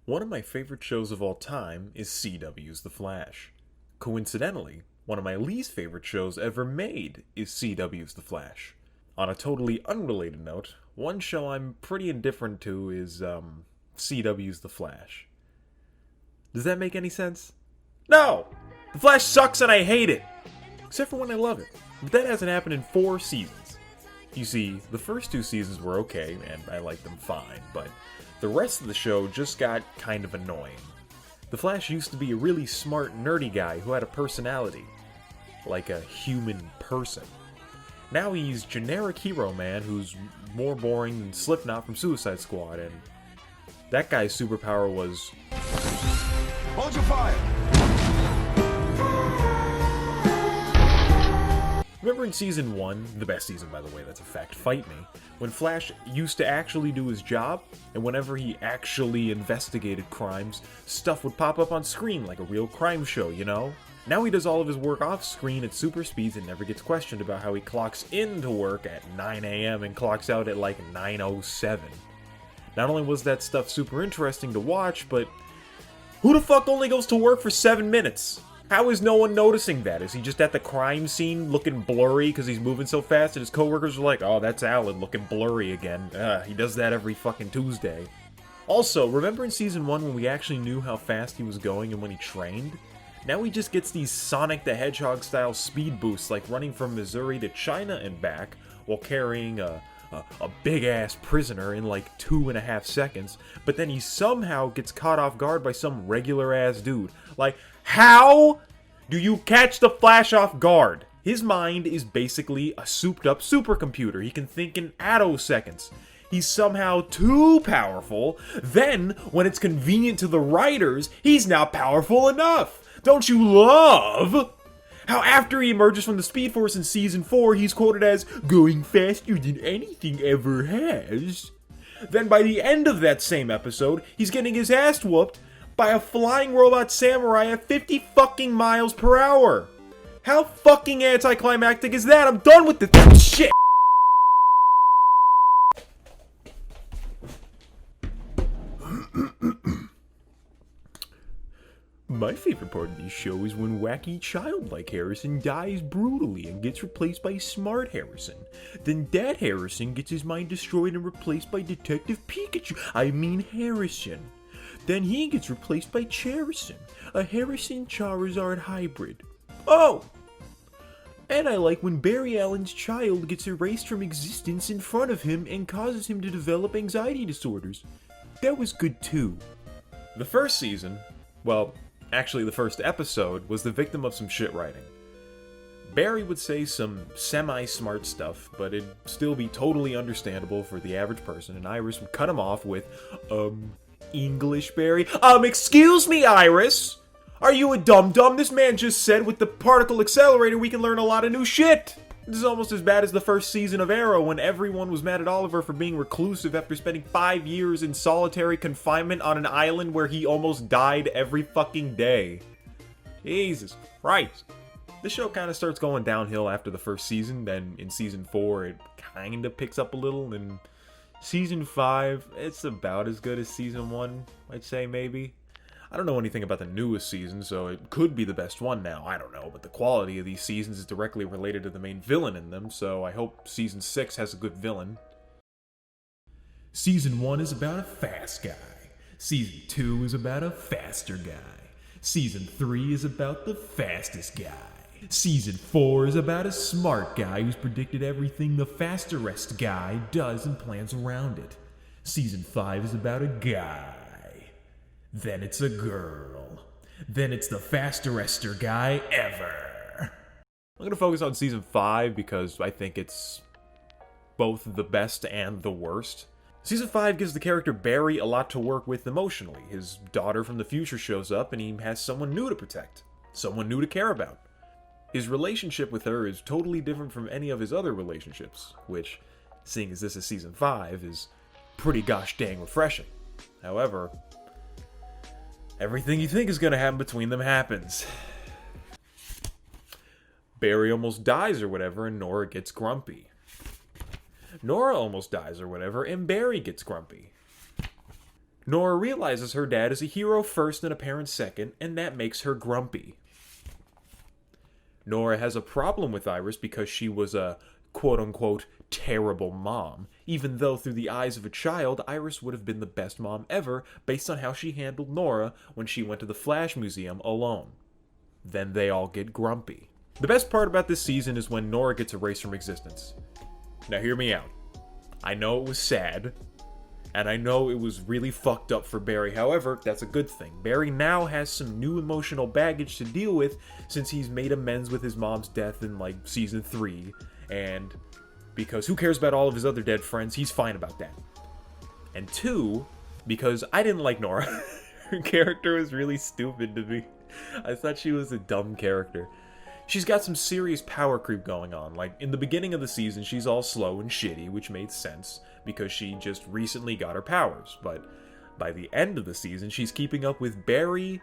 One of my favorite shows of all time is CW's The Flash. Coincidentally, one of my least favorite shows ever made is CW's The Flash. On a totally unrelated note, one show I'm pretty indifferent to is, CW's The Flash. Does that make any sense? No! The Flash sucks and I hate it! Except for when I love it. But that hasn't happened in 4 seasons. You see, the first 2 seasons were okay, and I liked them fine, but the rest of the show just got kind of annoying. The Flash used to be a really smart, nerdy guy who had a personality. Like a human person. Now he's generic hero man who's more boring than Slipknot from Suicide Squad, and that guy's superpower was... Hold your fire! Remember in Season 1, the best season by the way, that's a fact, fight me, when Flash used to actually do his job, and whenever he actually investigated crimes, stuff would pop up on screen like a real crime show, you know? Now he does all of his work off screen at super speeds and never gets questioned about how he clocks into work at 9 a.m. and clocks out at like 9:07. Not only was that stuff super interesting to watch, but who the fuck only goes to work for 7 minutes? How is no one noticing that? Is he just at the crime scene looking blurry because he's moving so fast and his coworkers are like, oh, that's Alan looking blurry again. He does that every fucking Tuesday. Also, remember in Season 1 when we actually knew how fast he was going and when he trained? Now he just gets these Sonic the Hedgehog style speed boosts like running from Missouri to China and back while carrying a big ass prisoner in like 2.5 seconds, but then he somehow gets caught off guard by some regular ass dude. Like, how do you catch the Flash off guard? His mind is basically a souped up supercomputer. He can think in attoseconds. He's somehow too powerful. Then, when it's convenient to the writers, he's now powerful enough. Don't you love how after he emerges from the Speed Force in Season 4, he's quoted as going faster than anything ever has? Then by the end of that same episode, he's getting his ass whooped by a flying robot samurai at 50 fucking miles per hour. How fucking anticlimactic is that? I'm done with this shit! My favorite part of this show is when wacky childlike Harrison dies brutally and gets replaced by smart Harrison. Then Dad Harrison gets his mind destroyed and replaced by Detective Pikachu. I mean Harrison. Then he gets replaced by Charison, a Harrison Charizard hybrid. Oh! And I like when Barry Allen's child gets erased from existence in front of him and causes him to develop anxiety disorders. That was good too. The first season, well, actually the first episode, was the victim of some shit writing. Barry would say some semi-smart stuff, but it'd still be totally understandable for the average person, and Iris would cut him off with, English, Barry? Excuse me, Iris! Are you a dum-dum? This man just said with the particle accelerator we can learn a lot of new shit! This is almost as bad as the first season of Arrow when everyone was mad at Oliver for being reclusive after spending 5 years in solitary confinement on an island where he almost died every fucking day. Jesus Christ. The show kind of starts going downhill after the first season, then in Season 4 it kind of picks up a little, and Season 5, it's about as good as Season 1, I'd say maybe. I don't know anything about the newest season, so it could be the best one now, I don't know, but the quality of these seasons is directly related to the main villain in them, so I hope Season 6 has a good villain. Season 1 is about a fast guy. Season 2 is about a faster guy. Season 3 is about the fastest guy. Season 4 is about a smart guy who's predicted everything the fasterest guy does and plans around it. Season 5 is about a guy. Then it's a girl. Then it's the fasterester guy ever. I'm going to focus on Season 5 because I think it's both the best and the worst. Season 5 gives the character Barry a lot to work with emotionally. His daughter from the future shows up and he has someone new to protect. Someone new to care about. His relationship with her is totally different from any of his other relationships, which, seeing as this is Season 5, is pretty gosh dang refreshing. However, everything you think is going to happen between them happens. Barry almost dies or whatever, and Nora gets grumpy. Nora almost dies or whatever, and Barry gets grumpy. Nora realizes her dad is a hero first and a parent second, and that makes her grumpy. Nora has a problem with Iris because she was a quote-unquote terrible mom, even though through the eyes of a child, Iris would have been the best mom ever based on how she handled Nora when she went to the Flash Museum alone. Then they all get grumpy. The best part about this season is when Nora gets erased from existence. Now hear me out. I know it was sad, and I know it was really fucked up for Barry. However, that's a good thing. Barry now has some new emotional baggage to deal with since he's made amends with his mom's death in, like, season 3. And because who cares about all of his other dead friends, he's fine about that. And 2, because I didn't like Nora. Her character was really stupid to me. I thought she was a dumb character. She's got some serious power creep going on. Like, in the beginning of the season, she's all slow and shitty, which made sense because she just recently got her powers. But by the end of the season, she's keeping up with Barry,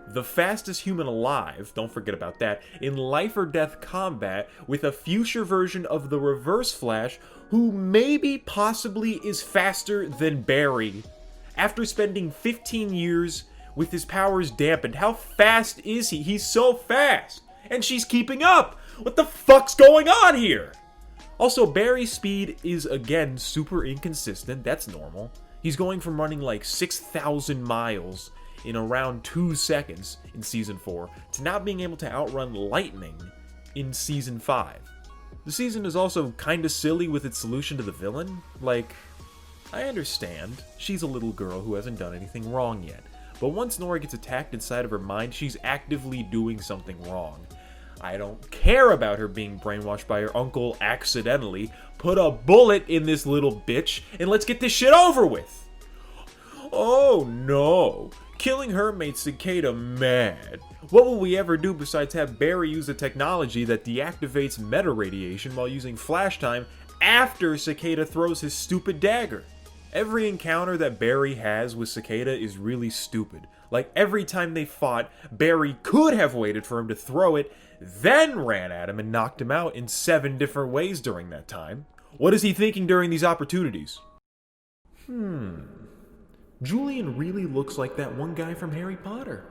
the fastest human alive, don't forget about that, in life or death combat with a future version of the Reverse Flash who maybe possibly is faster than Barry. After spending 15 years with his powers dampened, how fast is he? He's so fast! And she's keeping up! What the fuck's going on here? Also, Barry's speed is, again, super inconsistent. That's normal. He's going from running like 6,000 miles in around 2 seconds in Season 4 to not being able to outrun lightning in Season 5. The season is also kinda silly with its solution to the villain. Like, I understand. She's a little girl who hasn't done anything wrong yet. But once Nora gets attacked inside of her mind, she's actively doing something wrong. I don't care about her being brainwashed by her uncle accidentally. Put a bullet in this little bitch and let's get this shit over with. Oh no. Killing her made Cicada mad. What will we ever do besides have Barry use a technology that deactivates meta radiation while using flash time after Cicada throws his stupid dagger? Every encounter that Barry has with Cicada is really stupid. Like, every time they fought, Barry could have waited for him to throw it, then ran at him and knocked him out in 7 different ways during that time. What is he thinking during these opportunities? Julian really looks like that one guy from Harry Potter.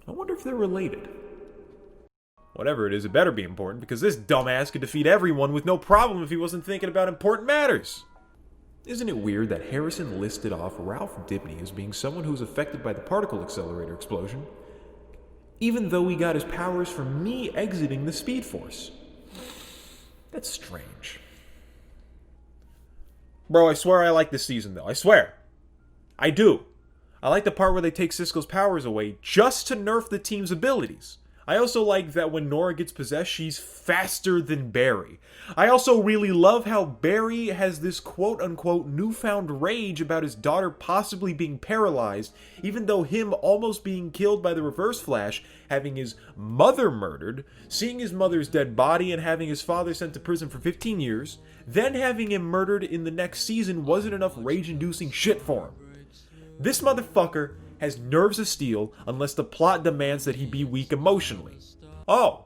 I wonder if they're related. Whatever it is, it better be important, because this dumbass could defeat everyone with no problem if he wasn't thinking about important matters. Isn't it weird that Harrison listed off Ralph Dibny as being someone who was affected by the particle accelerator explosion, even though he got his powers from me exiting the Speed Force? That's strange. Bro, I swear I like this season, though. I swear. I do. I like the part where they take Cisco's powers away just to nerf the team's abilities. I also like that when Nora gets possessed, she's faster than Barry. I also really love how Barry has this quote-unquote newfound rage about his daughter possibly being paralyzed, even though him almost being killed by the Reverse Flash, having his mother murdered, seeing his mother's dead body and having his father sent to prison for 15 years, then having him murdered in the next season wasn't enough rage-inducing shit for him. This motherfucker has nerves of steel unless the plot demands that he be weak emotionally. Oh,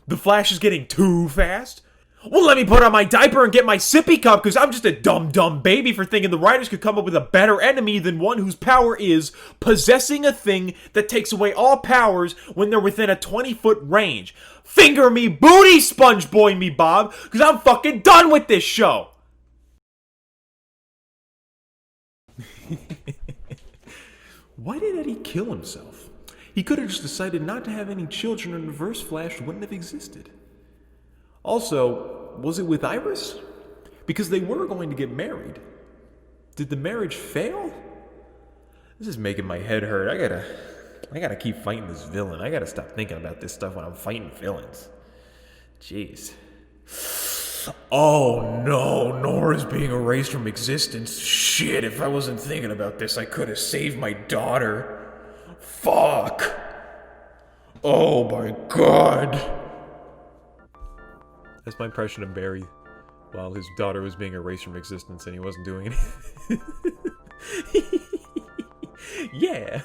the Flash is getting too fast? Well, let me put on my diaper and get my sippy cup because I'm just a dumb baby for thinking the writers could come up with a better enemy than one whose power is possessing a thing that takes away all powers when they're within a 20-foot range. Finger me booty, sponge boy me, Bob, because I'm fucking done with this show. Why did Eddie kill himself? He could have just decided not to have any children and Reverse Flash wouldn't have existed. Also, was it with Iris? Because they were going to get married. Did the marriage fail? This is making my head hurt. I gotta keep fighting this villain. I gotta stop thinking about this stuff when I'm fighting villains. Jeez. Oh no, Nora's being erased from existence. Shit, if I wasn't thinking about this, I could have saved my daughter. Fuck. Oh my god. That's my impression of Barry while his daughter was being erased from existence and he wasn't doing anything. Yeah.